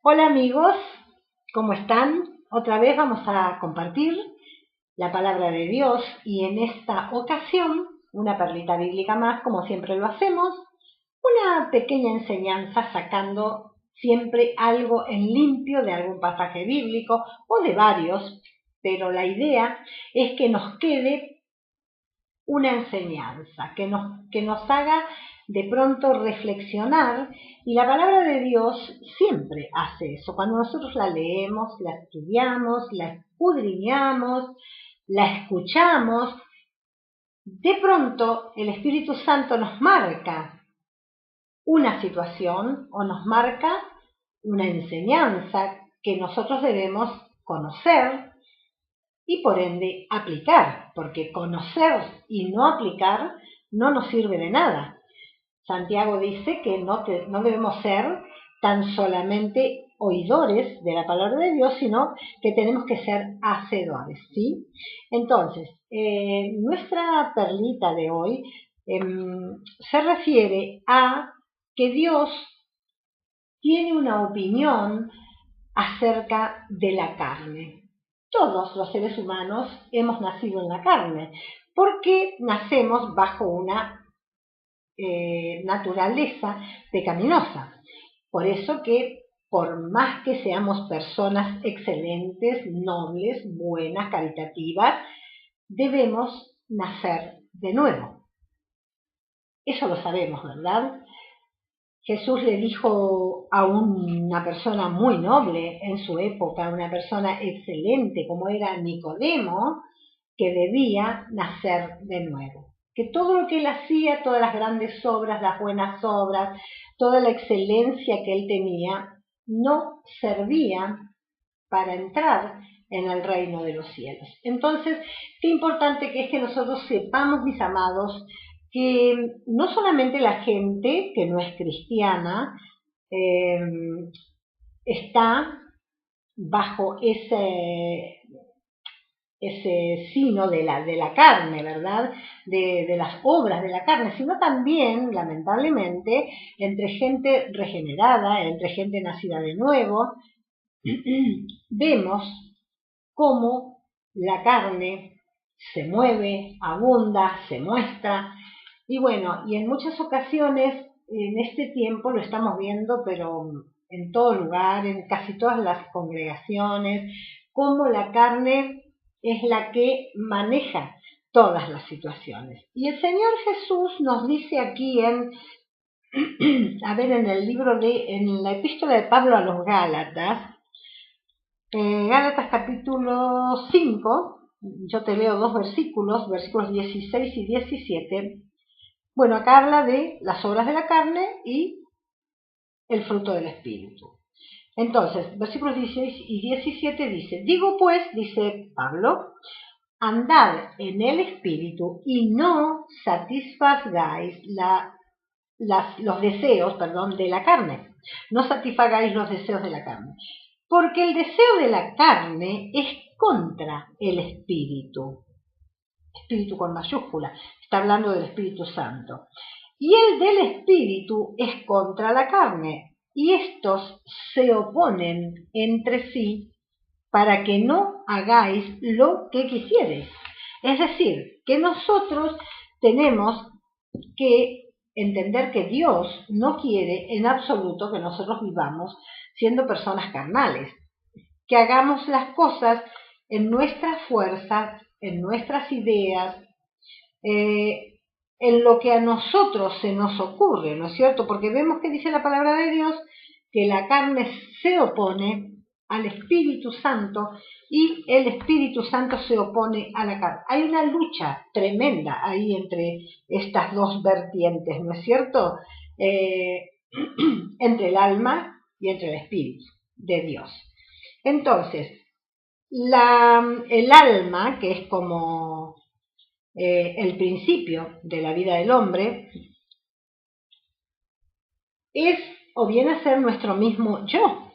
Hola amigos, ¿cómo están? Otra vez vamos a compartir la palabra de Dios y en esta ocasión una perlita bíblica más, como siempre lo hacemos, una pequeña enseñanza sacando siempre algo en limpio de algún pasaje bíblico o de varios, pero la idea es que nos quede una enseñanza, que nos haga de pronto reflexionar, y la palabra de Dios siempre hace eso. Cuando nosotros la leemos, la estudiamos, la escudriñamos, la escuchamos, de pronto el Espíritu Santo nos marca una situación o nos marca una enseñanza que nosotros debemos conocer y por ende aplicar, porque conocer y no aplicar no nos sirve de nada. Santiago dice que no debemos ser tan solamente oidores de la palabra de Dios, sino que tenemos que ser hacedores, ¿sí? Entonces, nuestra perlita de hoy se refiere a que Dios tiene una opinión acerca de la carne. Todos los seres humanos hemos nacido en la carne, porque nacemos bajo una naturaleza pecaminosa. Por eso que por más que seamos personas excelentes, nobles, buenas, caritativas, debemos nacer de nuevo. Eso lo sabemos, ¿verdad? Jesús le dijo a una persona muy noble en su época, una persona excelente como era Nicodemo, que debía nacer de nuevo. Que todo lo que él hacía, todas las grandes obras, las buenas obras, toda la excelencia que él tenía, no servía para entrar en el reino de los cielos. Entonces, qué importante que es que nosotros sepamos, mis amados, que no solamente la gente que no es cristiana está bajo ese sino de la carne, ¿verdad? De las obras de la carne, sino también, lamentablemente, entre gente regenerada, entre gente nacida de nuevo, vemos cómo la carne se mueve, abunda, se muestra, y bueno, y en muchas ocasiones en este tiempo lo estamos viendo, pero en todo lugar, en casi todas las congregaciones, cómo la carne es la que maneja todas las situaciones. Y el Señor Jesús nos dice aquí en en la epístola de Pablo a los Gálatas, Gálatas capítulo 5, yo te leo dos versículos 16 y 17. Bueno, acá habla de las obras de la carne y el fruto del Espíritu. Entonces, versículos 16 y 17 dice, digo pues, dice Pablo, andad en el Espíritu y no satisfagáis los deseos, de la carne. No satisfagáis los deseos de la carne. Porque el deseo de la carne es contra el Espíritu. Espíritu con mayúscula. Está hablando del Espíritu Santo. Y el del Espíritu es contra la carne. Y estos se oponen entre sí para que no hagáis lo que quisierais. Es decir, que nosotros tenemos que entender que Dios no quiere en absoluto que nosotros vivamos siendo personas carnales, que hagamos las cosas en nuestras fuerzas, en nuestras ideas, en lo que a nosotros se nos ocurre, ¿no es cierto? Porque vemos que dice la palabra de Dios que la carne se opone al Espíritu Santo y el Espíritu Santo se opone a la carne. Hay una lucha tremenda ahí entre estas dos vertientes, ¿no es cierto? Entre el alma y entre el Espíritu de Dios. Entonces, el alma, que es como el principio de la vida del hombre, es o viene a ser nuestro mismo yo.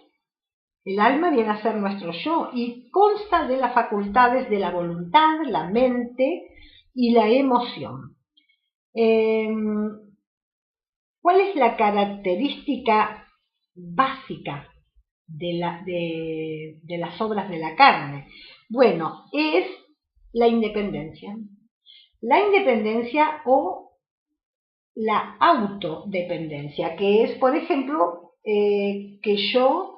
El alma viene a ser nuestro yo y consta de las facultades de la voluntad, la mente y la emoción. ¿Cuál es la característica básica de las obras de la carne? Bueno, es la independencia. La independencia o la autodependencia, que es, por ejemplo, que yo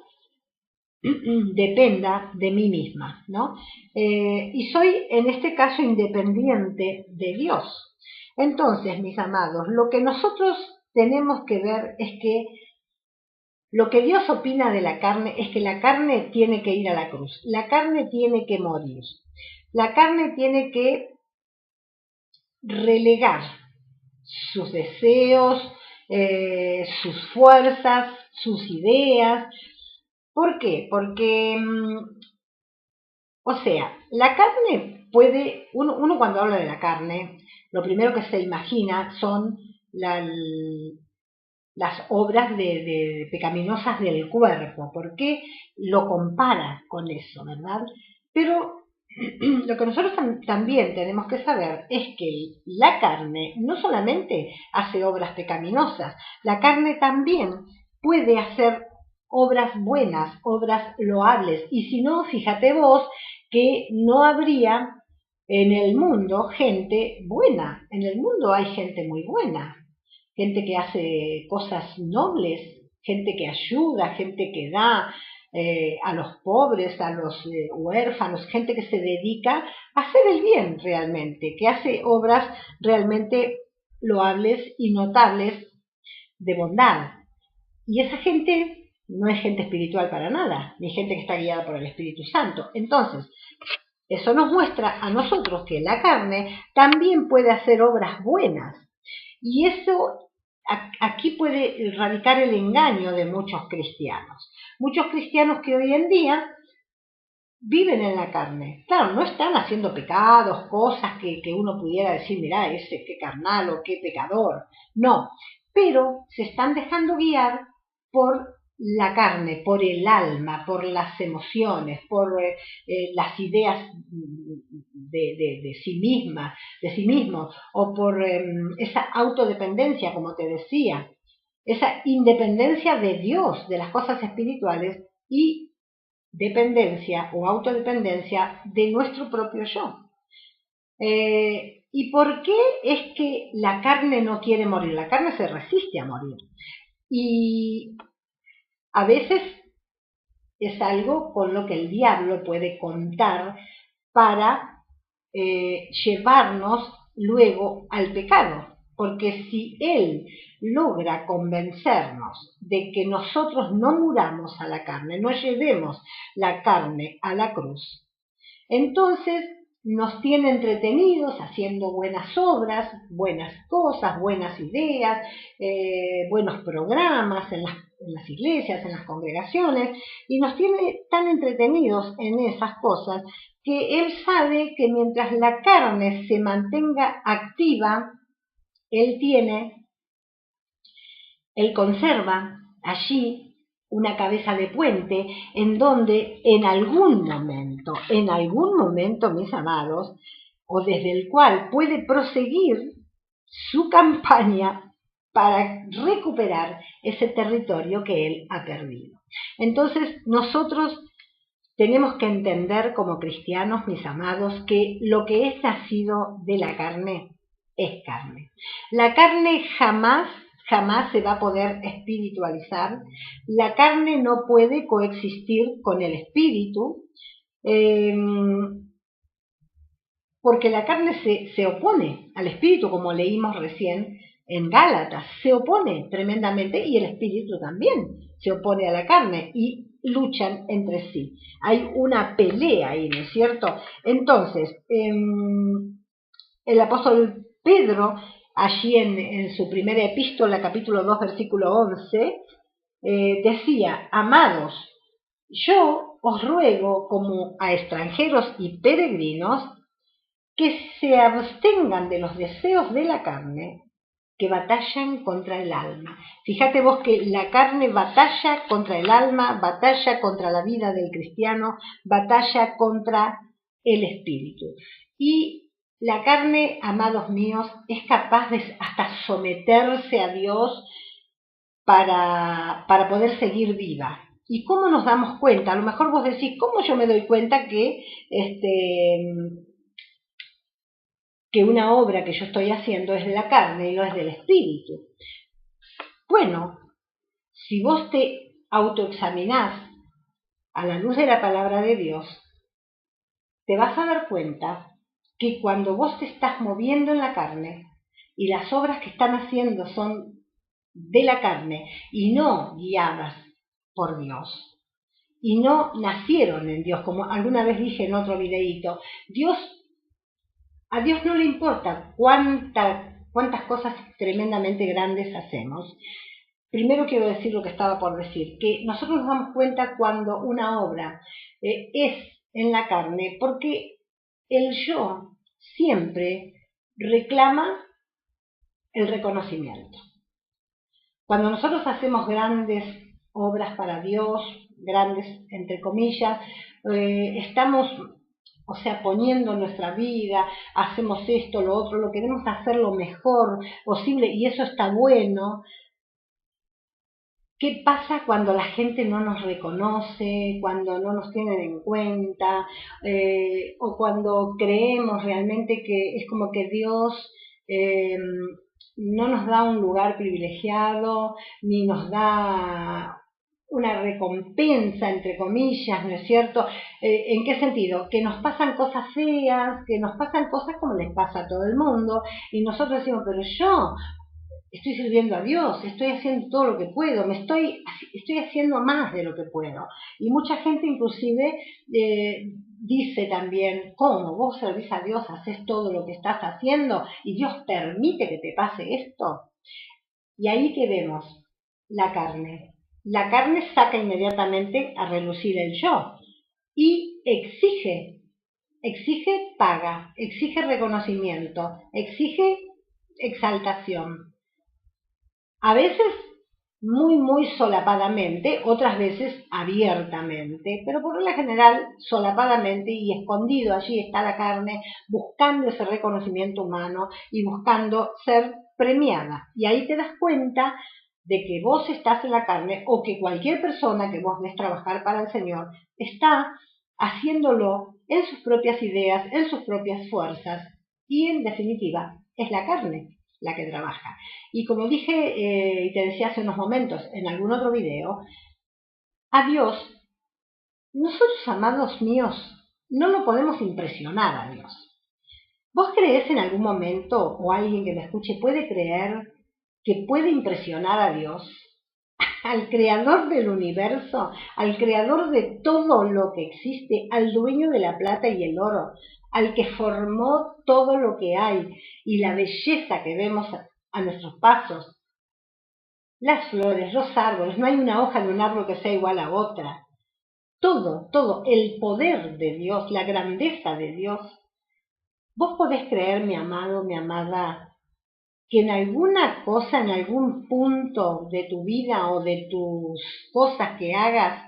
dependa de mí misma, ¿no? Y soy, en este caso, independiente de Dios. Entonces, mis amados, lo que nosotros tenemos que ver es que lo que Dios opina de la carne es que la carne tiene que ir a la cruz, la carne tiene que morir, la carne tiene que relegar sus deseos, sus fuerzas, sus ideas. ¿Por qué? Porque, o sea, la carne puede, uno cuando habla de la carne, lo primero que se imagina son las obras pecaminosas del cuerpo. ¿Por qué lo compara con eso, verdad? Pero lo que nosotros también tenemos que saber es que la carne no solamente hace obras pecaminosas, la carne también puede hacer obras buenas, obras loables. Y si no, fíjate vos que no habría en el mundo gente buena. En el mundo hay gente muy buena, gente que hace cosas nobles, gente que ayuda, gente que da a los pobres, a los huérfanos, gente que se dedica a hacer el bien realmente, que hace obras realmente loables y notables de bondad. Y esa gente no es gente espiritual para nada, ni gente que está guiada por el Espíritu Santo. Entonces, eso nos muestra a nosotros que la carne también puede hacer obras buenas. Y eso, aquí puede radicar el engaño de muchos cristianos. Muchos cristianos que hoy en día viven en la carne. Claro, no están haciendo pecados, cosas que uno pudiera decir, mirá, ese qué carnal o qué pecador. No, pero se están dejando guiar por la carne, por el alma, por las emociones, por las ideas de sí misma, de sí mismo, o por esa autodependencia, como te decía, esa independencia de Dios, de las cosas espirituales, y dependencia o autodependencia de nuestro propio yo. ¿Y por qué es que la carne no quiere morir? La carne se resiste a morir. Y a veces es algo con lo que el diablo puede contar para llevarnos luego al pecado. Porque si él logra convencernos de que nosotros no muramos a la carne, no llevemos la carne a la cruz, entonces nos tiene entretenidos haciendo buenas obras, buenas cosas, buenas ideas, buenos programas en las iglesias, en las congregaciones, y nos tiene tan entretenidos en esas cosas que él sabe que mientras la carne se mantenga activa, él conserva allí una cabeza de puente en donde en algún momento, mis amados, o desde el cual puede proseguir su campaña para recuperar ese territorio que él ha perdido. Entonces, nosotros tenemos que entender como cristianos, mis amados, que lo que es nacido de la carne es carne. La carne jamás se va a poder espiritualizar. La carne no puede coexistir con el espíritu, porque la carne se opone al espíritu, como leímos recién en Gálatas, se opone tremendamente, y el espíritu también se opone a la carne y luchan entre sí. Hay una pelea ahí, ¿no es cierto? Entonces, el apóstol Pedro, allí en su primera epístola, capítulo 2, versículo 11, decía: amados, yo os ruego como a extranjeros y peregrinos que se abstengan de los deseos de la carne que batallan contra el alma. Fíjate vos que la carne batalla contra el alma, batalla contra la vida del cristiano, batalla contra el espíritu. Y la carne, amados míos, es capaz de hasta someterse a Dios para poder seguir viva. ¿Y cómo nos damos cuenta? A lo mejor vos decís, ¿cómo yo me doy cuenta que una obra que yo estoy haciendo es de la carne y no es del espíritu? Bueno, si vos te autoexaminás a la luz de la palabra de Dios, te vas a dar cuenta que cuando vos te estás moviendo en la carne y las obras que están haciendo son de la carne y no guiadas por Dios y no nacieron en Dios, como alguna vez dije en otro videíto, a Dios no le importa cuántas cosas tremendamente grandes hacemos. Primero quiero decir lo que estaba por decir, que nosotros nos damos cuenta cuando una obra es en la carne, porque el yo siempre reclama el reconocimiento. Cuando nosotros hacemos grandes obras para Dios, grandes entre comillas, estamos, o sea, poniendo nuestra vida, hacemos esto, lo otro, lo queremos hacer lo mejor posible y eso está bueno. ¿Qué pasa cuando la gente no nos reconoce, cuando no nos tienen en cuenta, o cuando creemos realmente que es como que Dios no nos da un lugar privilegiado, ni nos da una recompensa, entre comillas, ¿no es cierto? ¿En qué sentido? Que nos pasan cosas feas, que nos pasan cosas como les pasa a todo el mundo, y nosotros decimos, pero yo estoy sirviendo a Dios, estoy haciendo todo lo que puedo, estoy haciendo más de lo que puedo. Y mucha gente inclusive dice también, ¿cómo? Vos servís a Dios, haces todo lo que estás haciendo y Dios permite que te pase esto. Y ahí que vemos la carne. La carne saca inmediatamente a relucir el yo y exige paga, exige reconocimiento, exige exaltación. A veces muy solapadamente, otras veces abiertamente, pero por lo general solapadamente y escondido allí está la carne buscando ese reconocimiento humano y buscando ser premiada. Y ahí te das cuenta de que vos estás en la carne o que cualquier persona que vos ves trabajar para el Señor está haciéndolo en sus propias ideas, en sus propias fuerzas y en definitiva es la carne la que trabaja. Y como dije y te decía hace unos momentos en algún otro video, a Dios, nosotros, amados míos, no lo podemos impresionar a Dios. ¿Vos creés en algún momento, o alguien que me escuche puede creer que puede impresionar a Dios? Al creador del universo, al creador de todo lo que existe, al dueño de la plata y el oro, al que formó todo lo que hay y la belleza que vemos a nuestros pasos, las flores, los árboles, no hay una hoja de un árbol que sea igual a otra. Todo, el poder de Dios, la grandeza de Dios. Vos podés creer, mi amado, mi amada, que en alguna cosa, en algún punto de tu vida o de tus cosas que hagas,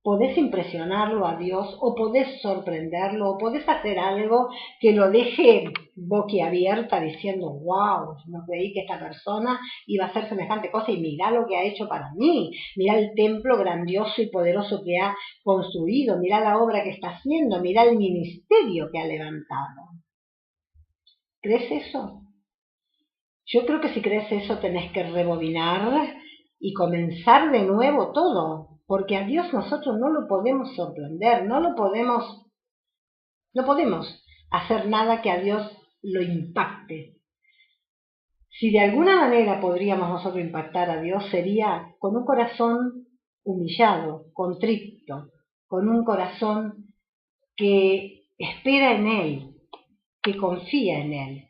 podés impresionarlo a Dios o podés sorprenderlo o podés hacer algo que lo deje boquiabierta diciendo, wow, no creí que esta persona iba a hacer semejante cosa y mirá lo que ha hecho para mí, mirá el templo grandioso y poderoso que ha construido, mirá la obra que está haciendo, mirá el ministerio que ha levantado. ¿Crees eso? Yo creo que si crees eso tenés que rebobinar y comenzar de nuevo todo, porque a Dios nosotros no lo podemos sorprender, no podemos hacer nada que a Dios lo impacte. Si de alguna manera podríamos nosotros impactar a Dios sería con un corazón humillado, contrito, con un corazón que espera en Él, que confía en Él,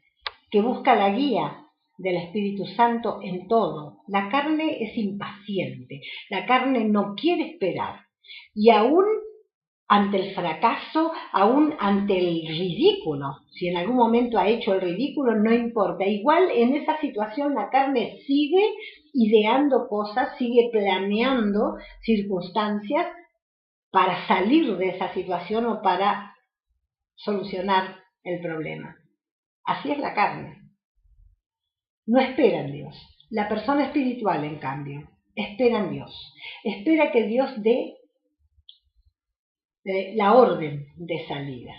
que busca la guía del Espíritu Santo en todo. La carne es impaciente, la carne no quiere esperar y aún ante el fracaso, aún ante el ridículo, si en algún momento ha hecho el ridículo, no importa, igual en esa situación la carne sigue ideando cosas, sigue planeando circunstancias para salir de esa situación o para solucionar el problema. Así es la carne. No espera en Dios. La persona espiritual, en cambio, espera en Dios. Espera que Dios dé la orden de salida.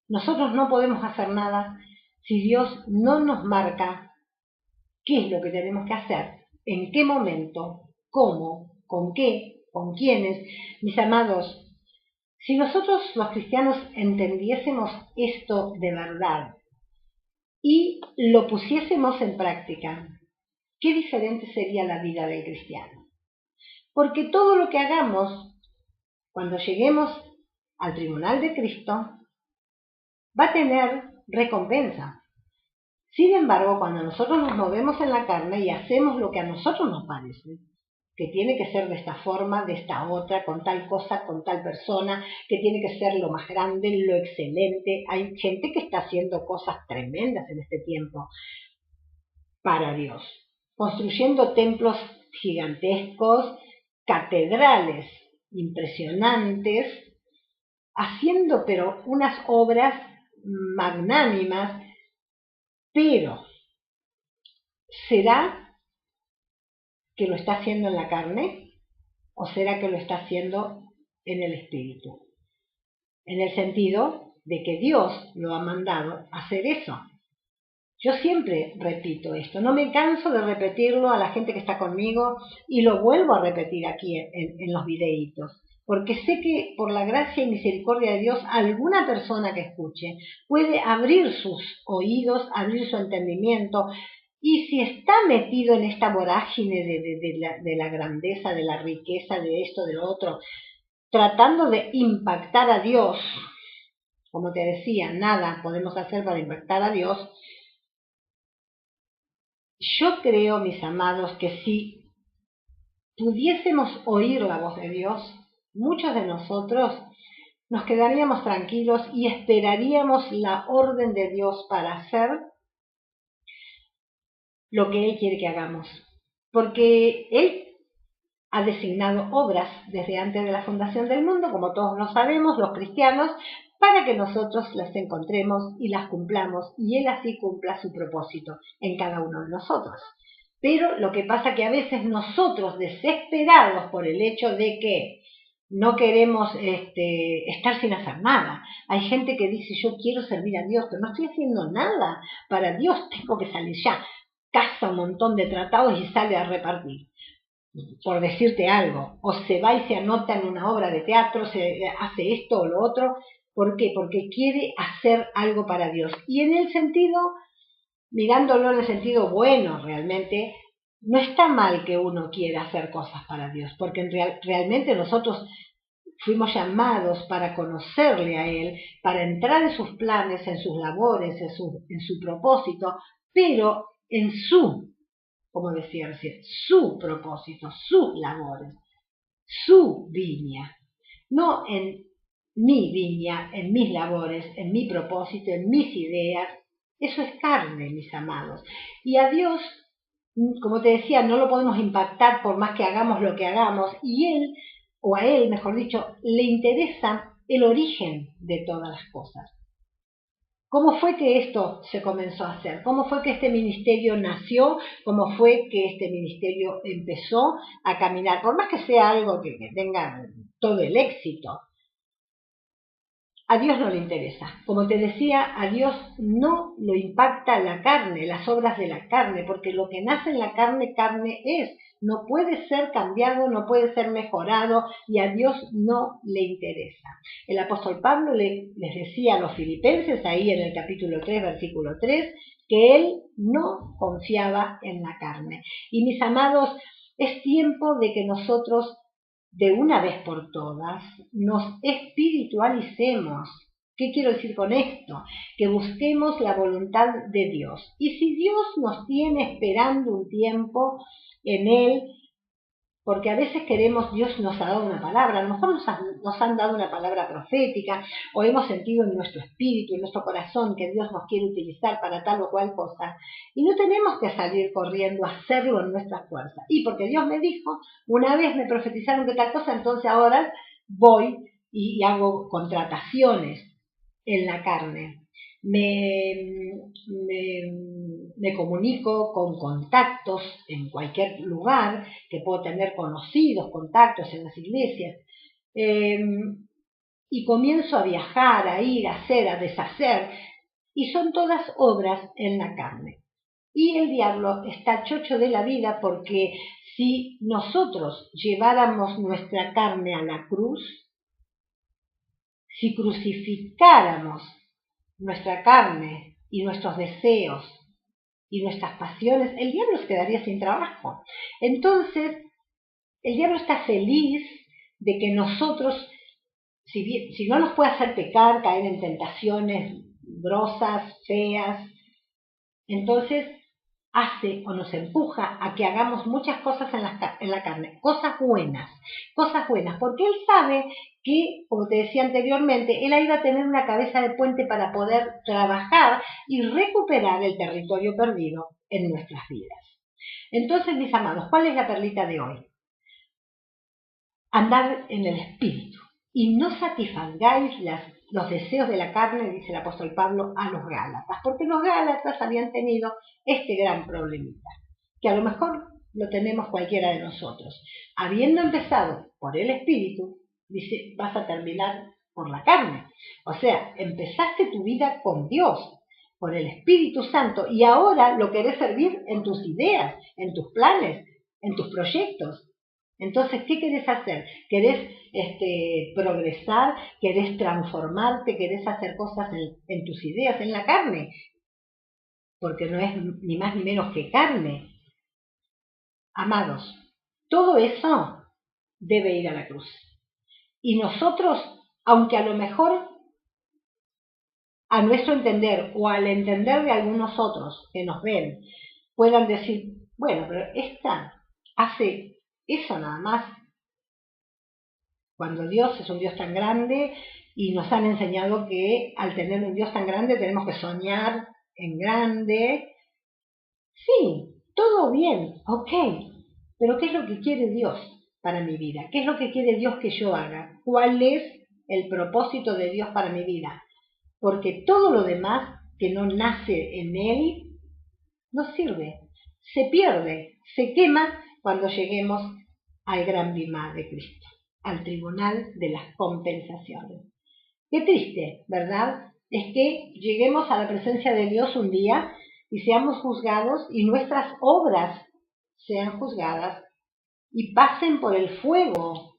Nosotros no podemos hacer nada si Dios no nos marca qué es lo que tenemos que hacer, en qué momento, cómo, con qué, con quiénes. Mis amados, si nosotros los cristianos entendiésemos esto de verdad y lo pusiésemos en práctica, qué diferente sería la vida del cristiano. Porque todo lo que hagamos, cuando lleguemos al tribunal de Cristo, va a tener recompensa. Sin embargo, cuando nosotros nos movemos en la carne y hacemos lo que a nosotros nos parece, que tiene que ser de esta forma, de esta otra, con tal cosa, con tal persona, que tiene que ser lo más grande, lo excelente. Hay gente que está haciendo cosas tremendas en este tiempo para Dios, construyendo templos gigantescos, catedrales impresionantes, haciendo pero unas obras magnánimas, pero ¿será que lo está haciendo en la carne o será que lo está haciendo en el espíritu? En el sentido de que Dios lo ha mandado a hacer eso. Yo siempre repito esto, no me canso de repetirlo a la gente que está conmigo y lo vuelvo a repetir aquí en los videitos, porque sé que por la gracia y misericordia de Dios alguna persona que escuche puede abrir sus oídos, abrir su entendimiento, y si está metido en esta vorágine de la grandeza, de la riqueza, de esto, de lo otro, tratando de impactar a Dios, como te decía, nada podemos hacer para impactar a Dios. Yo creo, mis amados, que si pudiésemos oír la voz de Dios, muchos de nosotros nos quedaríamos tranquilos y esperaríamos la orden de Dios para hacer lo que Él quiere que hagamos. Porque Él ha designado obras desde antes de la fundación del mundo, como todos lo sabemos, los cristianos, para que nosotros las encontremos y las cumplamos, y Él así cumpla su propósito en cada uno de nosotros. Pero lo que pasa que a veces nosotros, desesperados por el hecho de que no queremos estar sin hacer nada. Hay gente que dice, yo quiero servir a Dios, pero no estoy haciendo nada para Dios, tengo que salir ya. Caza un montón de tratados y sale a repartir, por decirte algo. O se va y se anota en una obra de teatro, se hace esto o lo otro. ¿Por qué? Porque quiere hacer algo para Dios. Y en el sentido, mirándolo en el sentido bueno realmente, no está mal que uno quiera hacer cosas para Dios, porque realmente nosotros fuimos llamados para conocerle a Él, para entrar en sus planes, en sus labores, en su propósito, pero en su, como decía recién, su propósito, sus labores, su viña, no en mi viña, en mis labores, en mi propósito, en mis ideas. Eso es carne, mis amados. Y a Dios, como te decía, no lo podemos impactar por más que hagamos lo que hagamos. Y Él, o a Él, mejor dicho, le interesa el origen de todas las cosas. ¿Cómo fue que esto se comenzó a hacer? ¿Cómo fue que este ministerio nació? ¿Cómo fue que este ministerio empezó a caminar? Por más que sea algo que tenga todo el éxito, a Dios no le interesa. Como te decía, a Dios no lo impacta la carne, las obras de la carne, porque lo que nace en la carne, carne es. No puede ser cambiado, no puede ser mejorado, y a Dios no le interesa. El apóstol Pablo les decía a los filipenses, ahí en el capítulo 3, versículo 3, que él no confiaba en la carne. Y mis amados, es tiempo de que nosotros, de una vez por todas, nos espiritualicemos. ¿Qué quiero decir con esto? Que busquemos la voluntad de Dios. Y si Dios nos tiene esperando un tiempo en Él, porque a veces queremos, Dios nos ha dado una palabra, a lo mejor nos han dado una palabra profética, o hemos sentido en nuestro espíritu, en nuestro corazón, que Dios nos quiere utilizar para tal o cual cosa, y no tenemos que salir corriendo a hacerlo en nuestra fuerza. Y porque Dios me dijo, una vez me profetizaron de tal cosa, entonces ahora voy y hago contrataciones en la carne. me comunico con contactos en cualquier lugar, que puedo tener conocidos, contactos en las iglesias, y comienzo a viajar, a ir, a hacer, a deshacer, y son todas obras en la carne. Y el diablo está chocho de la vida porque si nosotros lleváramos nuestra carne a la cruz, si crucificáramos nuestra carne y nuestros deseos y nuestras pasiones, el diablo se quedaría sin trabajo. Entonces, el diablo está feliz de que nosotros, si no nos puede hacer pecar, caer en tentaciones grosas, feas, entonces hace o nos empuja a que hagamos muchas cosas en la carne, cosas buenas, porque él sabe que, como te decía anteriormente, él iba a tener una cabeza de puente para poder trabajar y recuperar el territorio perdido en nuestras vidas. Entonces, mis amados, ¿cuál es la perlita de hoy? Andar en el Espíritu y no satisfagáis los deseos de la carne, dice el apóstol Pablo a los Gálatas, porque los Gálatas habían tenido este gran problemita, que a lo mejor lo tenemos cualquiera de nosotros. Habiendo empezado por el Espíritu, dice, vas a terminar por la carne. O sea, empezaste tu vida con Dios, por el Espíritu Santo, y ahora lo querés servir en tus ideas, en tus planes, en tus proyectos. Entonces, ¿qué querés hacer? ¿Querés progresar? ¿Querés transformarte? ¿Querés hacer cosas en tus ideas, en la carne? Porque no es ni más ni menos que carne. Amados, todo eso debe ir a la cruz. Y nosotros, aunque a lo mejor a nuestro entender o al entender de algunos otros que nos ven, puedan decir, bueno, pero esta hace eso nada más. Cuando Dios es un Dios tan grande y nos han enseñado que al tener un Dios tan grande tenemos que soñar en grande. Sí, todo bien, ok, pero ¿qué es lo que quiere Dios para mi vida? ¿Qué es lo que quiere Dios que yo haga? ¿Cuál es el propósito de Dios para mi vida? Porque todo lo demás que no nace en Él no sirve, se pierde, se quema cuando lleguemos al gran bimá de Cristo, al tribunal de las compensaciones. Qué triste, ¿verdad? Es que lleguemos a la presencia de Dios un día y seamos juzgados y nuestras obras sean juzgadas y pasen por el fuego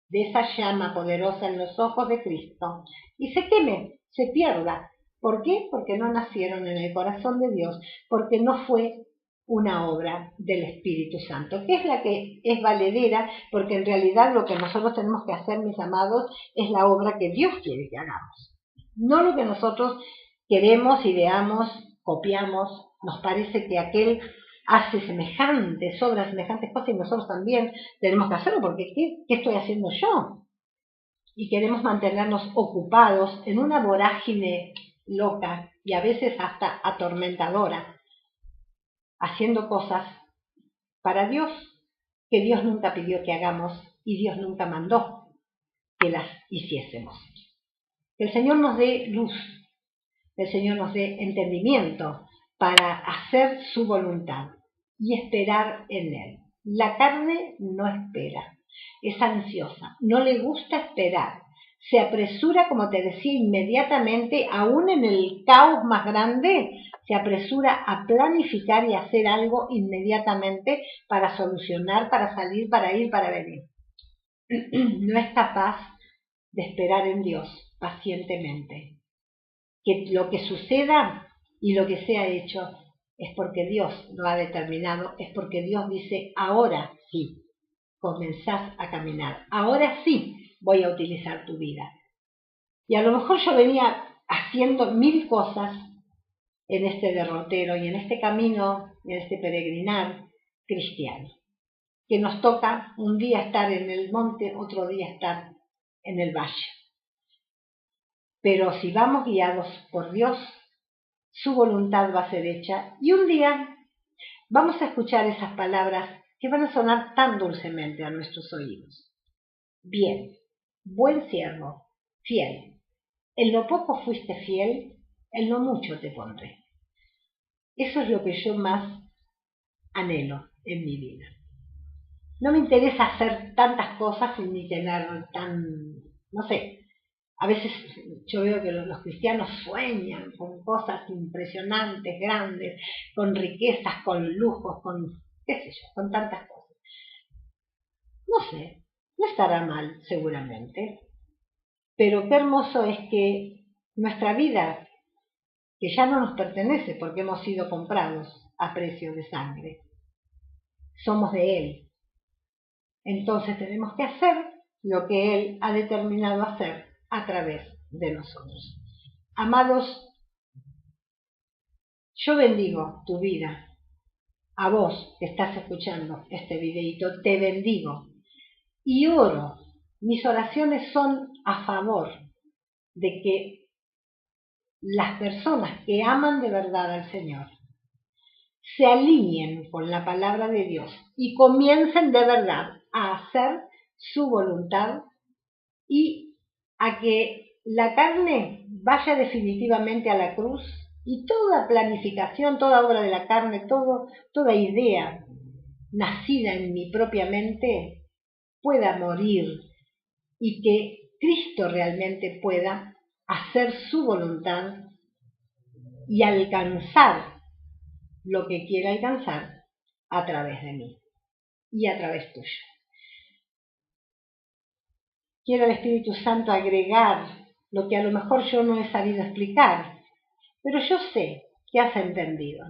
de esa llama poderosa en los ojos de Cristo y se queme, se pierda. ¿Por qué? Porque no nacieron en el corazón de Dios, porque no fue una obra del Espíritu Santo, que es la que es valedera, porque en realidad lo que nosotros tenemos que hacer, mis amados, es la obra que Dios quiere que hagamos. No lo que nosotros queremos, ideamos, copiamos, nos parece que aquel hace semejantes obras, semejantes cosas y nosotros también tenemos que hacerlo, porque ¿qué estoy haciendo yo? Y queremos mantenernos ocupados en una vorágine loca y a veces hasta atormentadora, haciendo cosas para Dios que Dios nunca pidió que hagamos y Dios nunca mandó que las hiciésemos. Que el Señor nos dé luz, que el Señor nos dé entendimiento para hacer su voluntad y esperar en Él. La carne no espera, es ansiosa, no le gusta esperar, se apresura, como te decía, inmediatamente, aún en el caos más grande, se apresura a planificar y hacer algo inmediatamente para solucionar, para salir, para ir, para venir. No es capaz de esperar en Dios pacientemente. Que lo que suceda y lo que sea hecho es porque Dios lo ha determinado, es porque Dios dice, ahora sí, comenzás a caminar, ahora sí voy a utilizar tu vida. Y a lo mejor yo venía haciendo 1000 cosas en este derrotero y en este camino, en este peregrinar cristiano, que nos toca un día estar en el monte, otro día estar en el valle. Pero si vamos guiados por Dios, su voluntad va a ser hecha y un día vamos a escuchar esas palabras que van a sonar tan dulcemente a nuestros oídos. Bien, buen siervo, fiel. En lo poco fuiste fiel, el no mucho te pondré. Eso es lo que yo más anhelo en mi vida. No me interesa hacer tantas cosas ni tener no sé, a veces yo veo que los cristianos sueñan con cosas impresionantes, grandes, con riquezas, con lujos, con, qué sé yo, con tantas cosas. No sé, no estará mal seguramente, pero qué hermoso es que nuestra vida, que ya no nos pertenece porque hemos sido comprados a precio de sangre, somos de Él. Entonces tenemos que hacer lo que Él ha determinado hacer a través de nosotros. Amados, yo bendigo tu vida. A vos que estás escuchando este videito, te bendigo. Y oro, mis oraciones son a favor de que las personas que aman de verdad al Señor se alineen con la palabra de Dios y comiencen de verdad a hacer su voluntad y a que la carne vaya definitivamente a la cruz y toda planificación, toda obra de la carne, toda idea nacida en mi propia mente pueda morir y que Cristo realmente pueda hacer su voluntad y alcanzar lo que quiera alcanzar a través de mí y a través tuyo. Quiero al Espíritu Santo agregar lo que a lo mejor yo no he sabido explicar, pero yo sé que has entendido.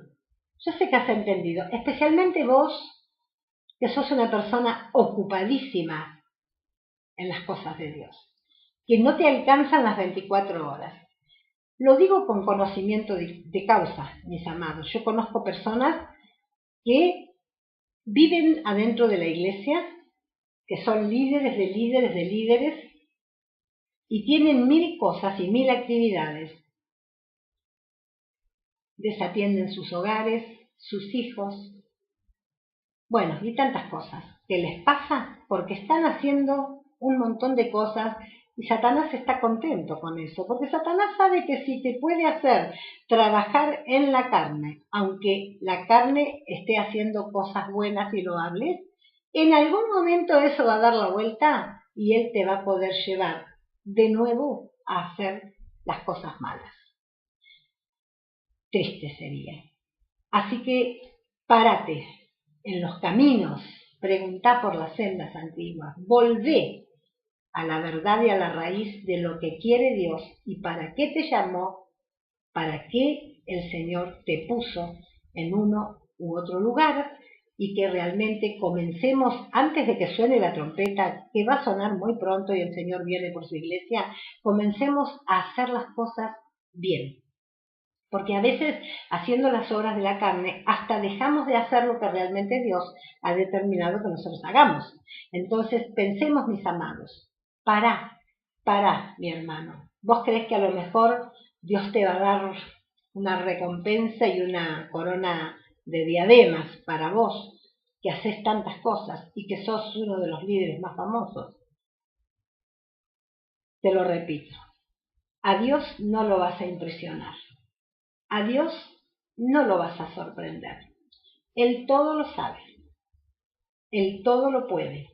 Yo sé que has entendido, especialmente vos, que sos una persona ocupadísima en las cosas de Dios, que no te alcanzan las 24 horas. Lo digo con conocimiento de causa, mis amados. Yo conozco personas que viven adentro de la iglesia, que son líderes de líderes de líderes, y tienen 1000 cosas y 1000 actividades. Desatienden sus hogares, sus hijos, bueno, y tantas cosas que les pasa porque están haciendo un montón de cosas y Satanás está contento con eso, porque Satanás sabe que si te puede hacer trabajar en la carne, aunque la carne esté haciendo cosas buenas y loables, en algún momento eso va a dar la vuelta y él te va a poder llevar de nuevo a hacer las cosas malas. Triste sería. Así que párate en los caminos, preguntá por las sendas antiguas, volvé a la verdad y a la raíz de lo que quiere Dios y para qué te llamó, para qué el Señor te puso en uno u otro lugar y que realmente comencemos, antes de que suene la trompeta, que va a sonar muy pronto y el Señor viene por su iglesia, comencemos a hacer las cosas bien. Porque a veces, haciendo las obras de la carne, hasta dejamos de hacer lo que realmente Dios ha determinado que nosotros hagamos. Entonces, pensemos, mis amados, pará, mi hermano. ¿Vos crees que a lo mejor Dios te va a dar una recompensa y una corona de diademas para vos, que haces tantas cosas y que sos uno de los líderes más famosos? Te lo repito, a Dios no lo vas a impresionar. A Dios no lo vas a sorprender. Él todo lo sabe. Él todo lo puede.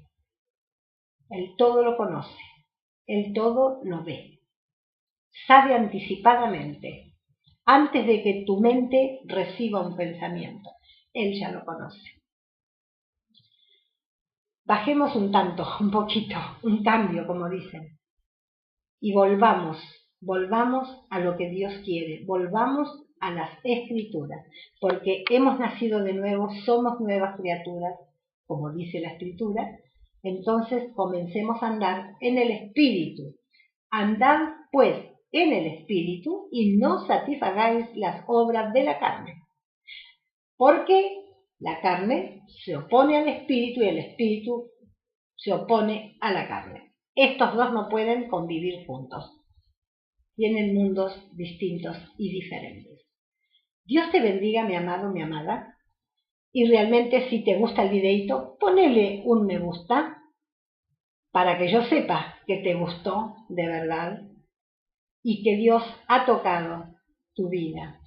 Él todo lo conoce. Él todo lo ve. Sabe anticipadamente, antes de que tu mente reciba un pensamiento. Él ya lo conoce. Bajemos un tanto, un poquito, un cambio, como dicen. Y volvamos a lo que Dios quiere. Volvamos a las Escrituras, porque hemos nacido de nuevo, somos nuevas criaturas, como dice la Escritura. Entonces comencemos a andar en el Espíritu. Andad pues en el Espíritu y no satisfagáis las obras de la carne, porque la carne se opone al Espíritu y el Espíritu se opone a la carne. Estos dos no pueden convivir juntos. Tienen mundos distintos y diferentes. Dios te bendiga, mi amado, mi amada. Y realmente, si te gusta el videito, ponele un me gusta para que yo sepa que te gustó de verdad y que Dios ha tocado tu vida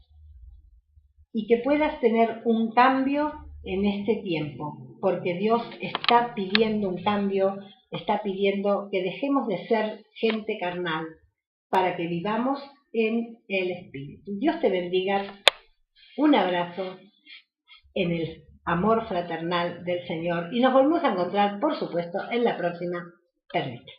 y que puedas tener un cambio en este tiempo, porque Dios está pidiendo un cambio, está pidiendo que dejemos de ser gente carnal para que vivamos en el Espíritu. Dios te bendiga. Un abrazo en el amor fraternal del Señor y nos volvemos a encontrar, por supuesto, en la próxima perlita.